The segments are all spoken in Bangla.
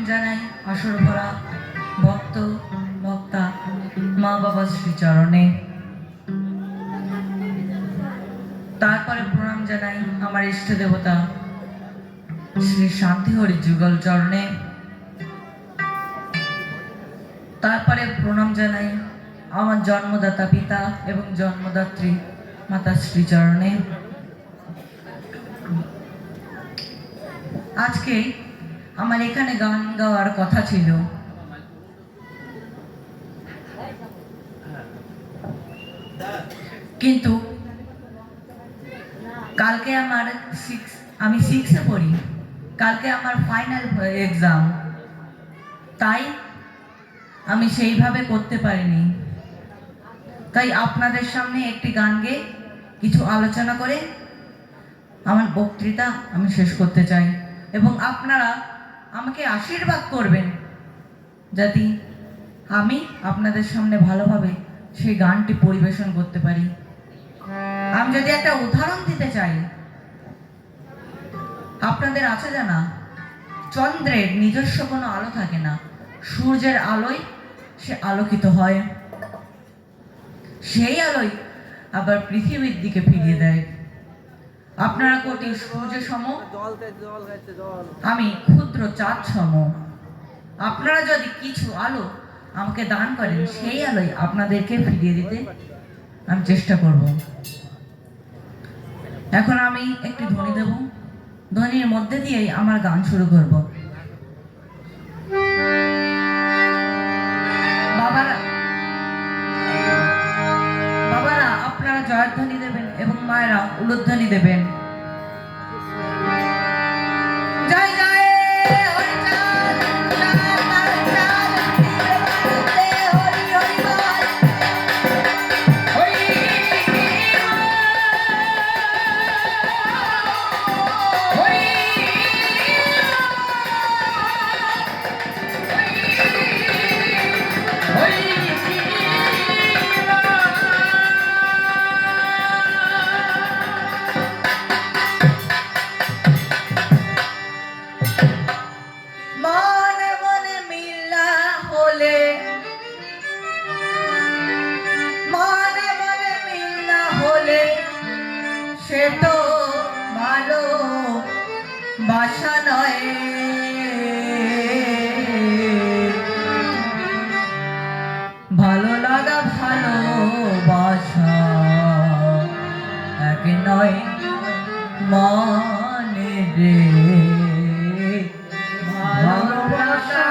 জানাই আসর ভরা ভক্ত ভক্তা মা বাবা শ্রীচরণে। তারপরে প্রণাম জানাই আমার ইষ্ট দেবতা শ্রী শান্তিহরি যুগল চরণে। তারপরে প্রণাম জানাই আমার জন্মদাতা পিতা এবং জন্মদাত্রী মাতা শ্রীচরণে। আজকে আমার এখানে গান গাওয়ার কথা ছিল, কিন্তু কালকে আমি 6-এ পড়ি, কালকে আমার ফাইনাল এক্সাম, তাই আমি সেইভাবে করতে পারিনি। তাই আপনাদের সামনে একটি গান গেয়ে কিছু আলোচনা করে আমার বক্তৃতা আমি শেষ করতে চাই, এবং আপনারা আমাকে আশীর্বাদ করবেন যাতে আমি আপনাদের সামনে ভালোভাবে সেই গানটি পরিবেশন করতে পারি। আমি যদি একটা উদাহরণ দিতে চাই, আপনাদের আছে জানা চন্দ্রের নিজস্ব কোনো আলো থাকে না, সূর্যের আলোয় সে আলোকিত হয়, সেই আলোয় আবার পৃথিবীর দিকে ফিরিয়ে দেয়। আপনারা কোটি সূর্য সম, আমি ক্ষুদ্র চাঁদ সম। আপনারা যদি কিছু আলো আমাকে দান করেন, সেই আলোয় আপনাদেরকে ফিরিয়ে দিতে আমি চেষ্টা করব। এখন আমি একটি ধ্বনি দেব, ধ্বনির মধ্যে দিয়েই আমার গান শুরু করব। বাবারা আপনারা জয়ধ্বনি দেবেন এবং মায়েরা উলুধ্বনি দেবেন। জয় জয় সে তো ভালো বাসা নয়, ভালো লাগা ভালোবাসা এক নয় মানে রে, ভালোবাসা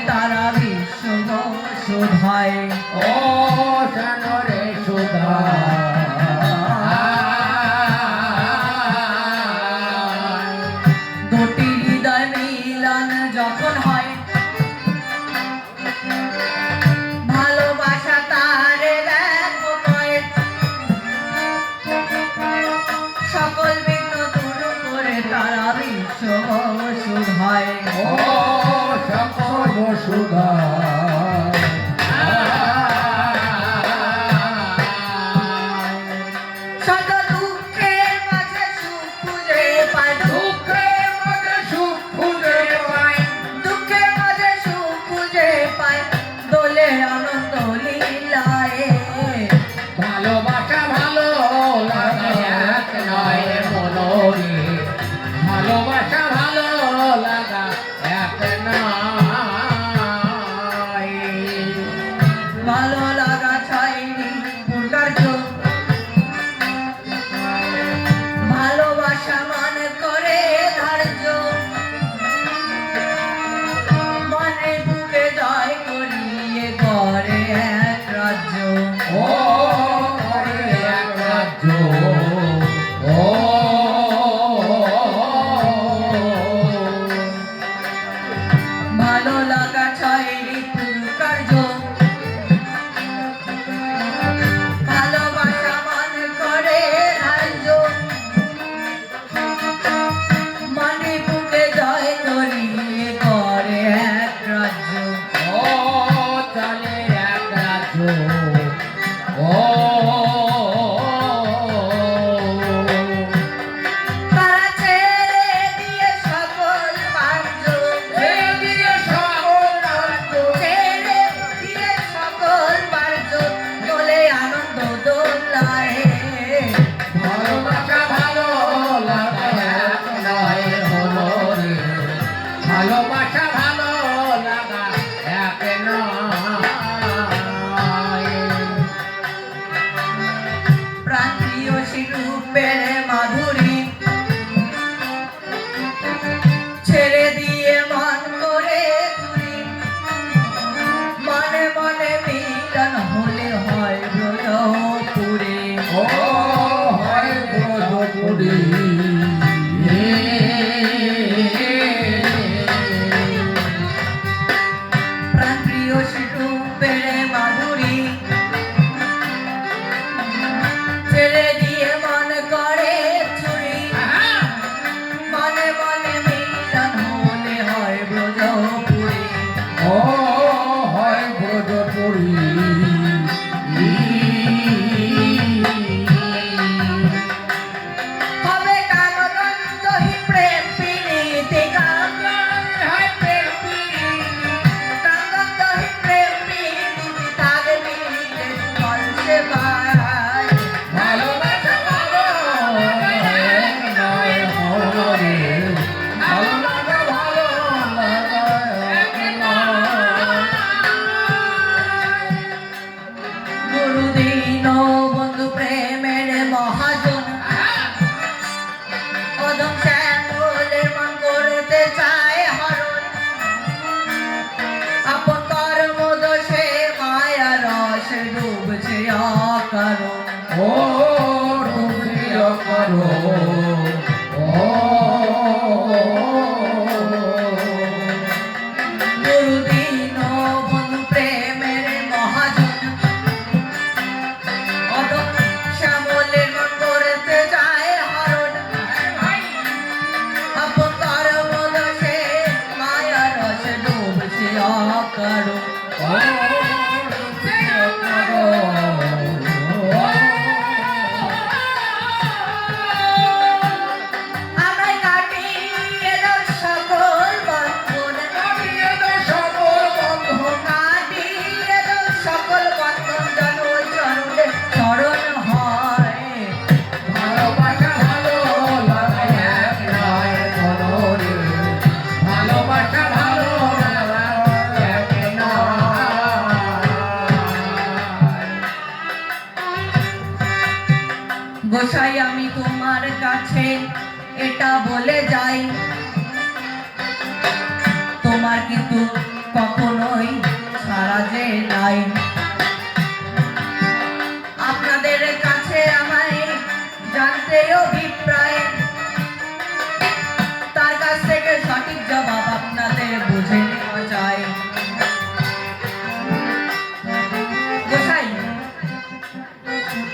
তারা বিশ্ব শোধায়। ও জানরে সুধা দুটি হৃদয় মিলন যখন হয়, ভালোবাসা তারে দেখো কয়, সকল বিঘ্ন দূর করে তারা বিশ্ব শোধায়। ও সুধা ও তারা ছেড়ে দিয়ে সকল বাঞ্জন, ছেড়ে দিয়ে সকল বাঞ্জন, তোলে আনন্দ দোলায়। ভালোবাসা ভালো লাগা এক নয় হলো রে, ভালোবাসা ভালো লাগা এক নয়। প্রাণ প্রিয়সী রূপের মাধুরী ছেড়ে দিয়ে মন করে চুরি, মনে মনে মিলন হলে হয় ব্রজপুরে। ও হয় ব্রজপুরী প্রাণ প্রিয়সী রূপের মাধুরী ছেড়ে দিয়ে মন করে চুরি, মনে মনে মিলন হলে হয় ব্রজপুরে। ও হয় ব্রজপুরী হবে কামদন্তহী প্রেম প্রীতি, কামদন্তহী প্রেম প্রীতি, থাকবে মিলিতে কলসে পায়। ভালোবাসা ভালো এক নয় হলো রে, ভালোবাসা ভালো লাগা এক নয়। গুরুদিন বন্ধু প্রেমের মহাজন, অদম শ্যামলের মন করতে চায় হরণ, আপন কর্ম দোষে মায়া রস ডুবছে অকারণ। ও ডুবিয়া করো ও গুরুদিন বন্ধু প্রেমের মহাজন, অদম শ্যামলের মন করতে চায় হরণ, আপন কর্ম দোষে মায়া রস ডুবছে অকারণ। ও ডুবিয়া করো আমায় কাটিয়ে দাও সকল বন্ধন, কাটিয়ে দাও সকল বন্ধন, কাটিয়ে দাও সকল বন্ধন, যেন ওই চরণে শরণ হয়। ভালোবাসা ভালো লাগা এক নয় হলো রে, ভালোবাসা ভালো লাগা এক নয়। গোসাই আমি তোমার কাছে এটা বলে যাই, তোমার কিন্তু কখনোই ছাড়া যে নাই। আপনাদের কাছে আমায় জানতে অভিপ্রায়, তার কাছ থেকে সঠিক জবাব আপনাদের বুঝে নেওয়া যায়। গোসাই,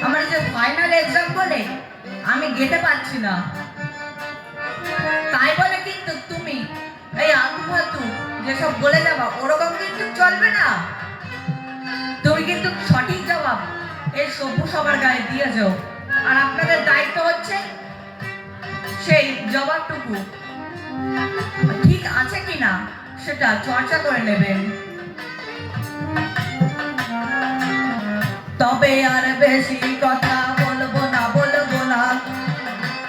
আমার যে ফাইনাল এক্সাম বলে আমি যেতে পারছি না, তাই বলে কিন্তু তুমি এই আলতু ফালতু যেসব বলে যাবা ওরকম কিন্তু চলবে না। তুমি কিন্তু সঠিক জবাব এই সভ্য সবার গায়ে দিয়ে যাও, আর আপনাদের দায়িত্ব হচ্ছে সেই জবাবটুকু ঠিক আছে কিনা সেটা চর্চা করে নেবেন। তবে আর বেশি কথা বলবো না,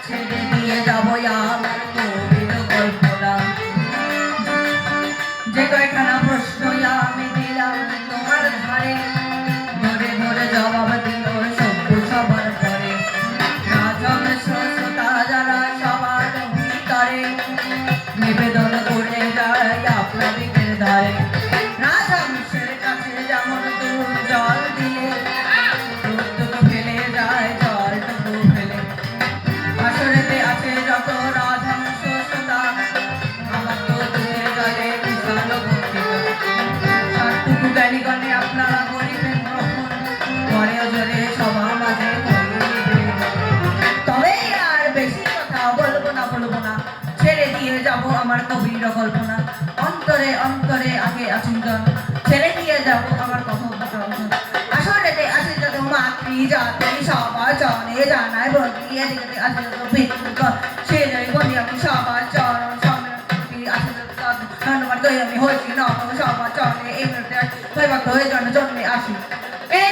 ছেড়ে দিয়ে যাবো আমার গভীর কল্পনা। যে কয়খানা প্রশ্ন আমি দিলাম তোমার ধারে, ধরে ধরে জবাব দিল সভ্য সবার পরে। রাজন শ্রোতা যারা সবার ভিতরে নিবেদন করে যায় আপনাদের ধারে। রাজহংসের কাছে যেমন দুধ জল দিয়ে দুধ ফেলে যায় মাতৃ জাতি সবার চরণে জানাই বন্দি এদিকে আসলে তো ভিক্ষু সেই বন্দি আমি সবার চরণ সম্মেলন আসলে ধন্যবাদ আমি হয়েছি নম সবার চরণে এই মিনিটে হয়ে জন্য জন্মে আসি এই